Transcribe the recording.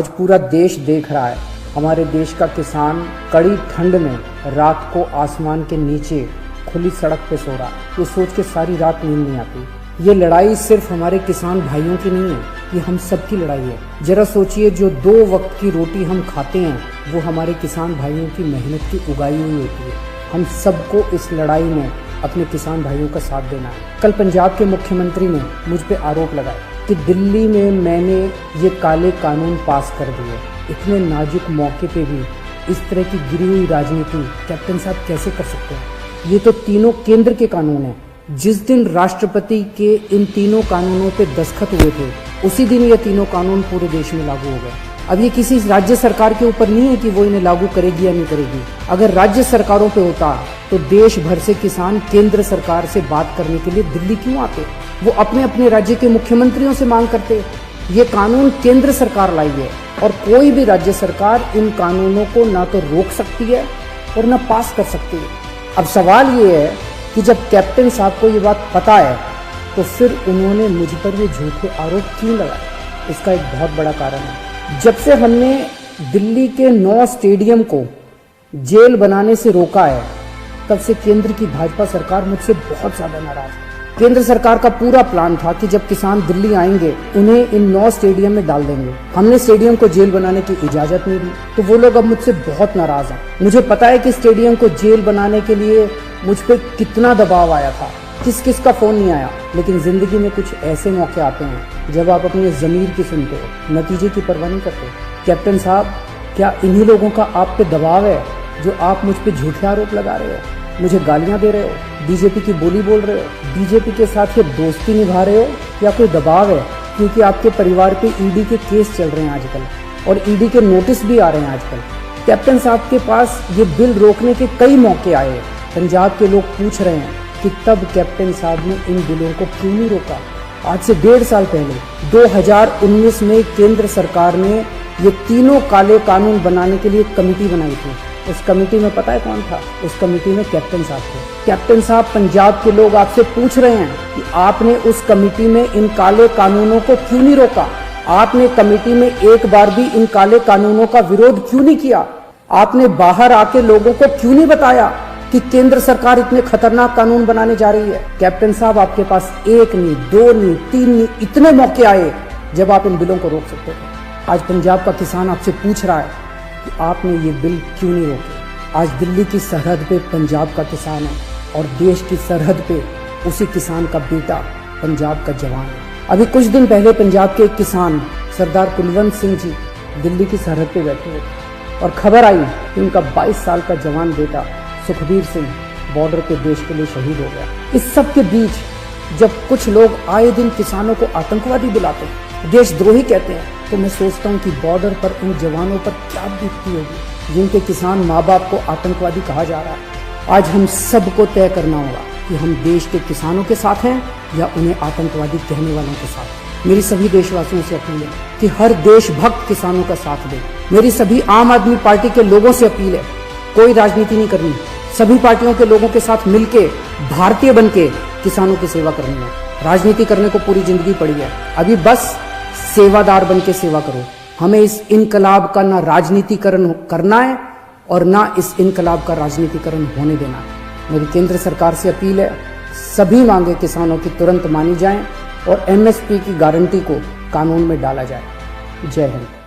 आज पूरा देश देख रहा है, हमारे देश का किसान कड़ी ठंड में रात को आसमान के नीचे खुली सड़क पे सो रहा है। ये सोच के सारी रात नींद नहीं आती। ये लड़ाई सिर्फ हमारे किसान भाइयों की नहीं है, ये हम सब की लड़ाई है। जरा सोचिए, जो 2 वक्त की रोटी हम खाते हैं वो हमारे किसान भाइयों की मेहनत की उगाई हुई होती है। हम सबको इस लड़ाई में अपने किसान भाइयों का साथ देना है। कल पंजाब के मुख्यमंत्री ने मुझ पे आरोप लगाया कि दिल्ली में मैंने ये काले कानून पास कर दिए। इतने नाजुक मौके पे भी इस तरह की गिरी हुई राजनीति कैप्टन साहब कैसे कर सकते हैं? ये तो तीनों केंद्र के कानून हैं। जिस दिन राष्ट्रपति के इन तीनों कानूनों पे दस्तखत हुए थे, उसी दिन ये तीनों कानून पूरे देश में लागू हो गए। अब ये किसी राज्य सरकार के ऊपर नहीं है कि वो इन्हें लागू करेगी या नहीं करेगी। अगर राज्य सरकारों पे होता तो देश भर से किसान केंद्र सरकार से बात करने के लिए दिल्ली क्यों आते? वो अपने अपने राज्य के मुख्यमंत्रियों से मांग करते। ये कानून केंद्र सरकार लाई है और कोई भी राज्य सरकार इन कानूनों को ना तो रोक सकती है और ना पास कर सकती है। अब सवाल ये है कि जब कैप्टन साहब को ये बात पता है तो फिर उन्होंने मुझ पर ये झूठे आरोप क्यों लगाए? इसका एक बहुत बड़ा कारण है। जब से हमने दिल्ली के 9 स्टेडियम को जेल बनाने से रोका है, तब से केंद्र की भाजपा सरकार मुझसे बहुत ज्यादा नाराज है। केंद्र सरकार का पूरा प्लान था कि जब किसान दिल्ली आएंगे उन्हें इन 9 स्टेडियम में डाल देंगे। हमने स्टेडियम को जेल बनाने की इजाजत नहीं दी, तो वो लोग अब मुझसे बहुत नाराज हैं। मुझे पता है कि स्टेडियम को जेल बनाने के लिए मुझ पर कितना दबाव आया था, किस किस का फोन नहीं आया। लेकिन जिंदगी में कुछ ऐसे मौके आते हैं जब आप अपने जमीर की सुनते हो, नतीजे की परवाह नहीं करते। कैप्टन साहब, क्या इन्हीं लोगों का आप पे दबाव है जो आप मुझ पे झूठे आरोप लगा रहे हो, मुझे गालियां दे रहे हो, बीजेपी की बोली बोल रहे हो, बीजेपी के साथ ये दोस्ती निभा रहे हो, या कोई दबाव है क्योंकि आपके परिवार पे ईडी के केस चल रहे हैं आजकल और ईडी के नोटिस भी आ रहे हैं आजकल? कैप्टन साहब के पास ये बिल रोकने के कई मौके आए। पंजाब के लोग पूछ रहे हैं कि तब कैप्टन साहब ने इन बिलों को क्यों नहीं रोका? आज से 1.5 साल पहले 2019 में केंद्र सरकार ने ये तीनों काले कानून बनाने के लिए कमेटी बनाई थी। उस कमेटी में पता है कौन था? उस कमेटी में कैप्टन साहब थे। कैप्टन साहब, पंजाब के लोग आपसे पूछ रहे हैं कि आपने उस कमेटी में इन काले कानूनों को क्यों नहीं रोका? आपने कमेटी में एक बार भी इन काले कानूनों का विरोध क्यों नहीं किया? आपने बाहर आके लोगों को क्यों नहीं बताया कि केंद्र सरकार इतने खतरनाक कानून बनाने जा रही है? कैप्टन साहब, आपके पास 1 नहीं, 2 नहीं, 3 नहीं, इतने मौके आए जब आप इन बिलों को रोक सकते थे। आज पंजाब का किसान आपसे पूछ रहा है कि आपने ये बिल क्यों नहीं रोके? आज दिल्ली की सरहद पे पंजाब का किसान है और देश की सरहद पे उसी किसान का बेटा पंजाब का जवान है। अभी कुछ दिन पहले पंजाब के एक किसान सरदार कुलवंत सिंह जी दिल्ली की सरहद पे बैठे हुए और खबर आई कि उनका 22 साल का जवान बेटा सुखबीर सिंह बॉर्डर पे देश के लिए शहीद हो गया। इस सब के बीच जब कुछ लोग आए दिन किसानों को आतंकवादी बुलाते हैं, देशद्रोही कहते हैं, तो मैं सोचता हूँ कि बॉर्डर पर उन जवानों पर क्या बीतती होगी जिनके किसान माँ बाप को आतंकवादी कहा जा रहा है। आज हम सबको तय करना होगा कि हम देश के किसानों के साथ हैं या उन्हें आतंकवादी कहने वालों के साथ। मेरी सभी देशवासियों से अपील है कि हर देशभक्त किसानों का साथ दे। मेरी सभी आम आदमी पार्टी के लोगों से अपील है, कोई राजनीति नहीं करनी, सभी पार्टियों के लोगों के साथ मिलके भारतीय बनके किसानों की सेवा करनी है। राजनीति करने को पूरी जिंदगी पड़ी है, अभी बस सेवादार बन के सेवा करो। हमें इस इनकलाब का ना राजनीतिकरण करना है और ना इस इनकलाब का राजनीतिकरण होने देना है। मेरी केंद्र सरकार से अपील है, सभी मांगे किसानों की तुरंत मानी जाएं और एमएसपी की गारंटी को कानून में डाला जाए। जय हिंद।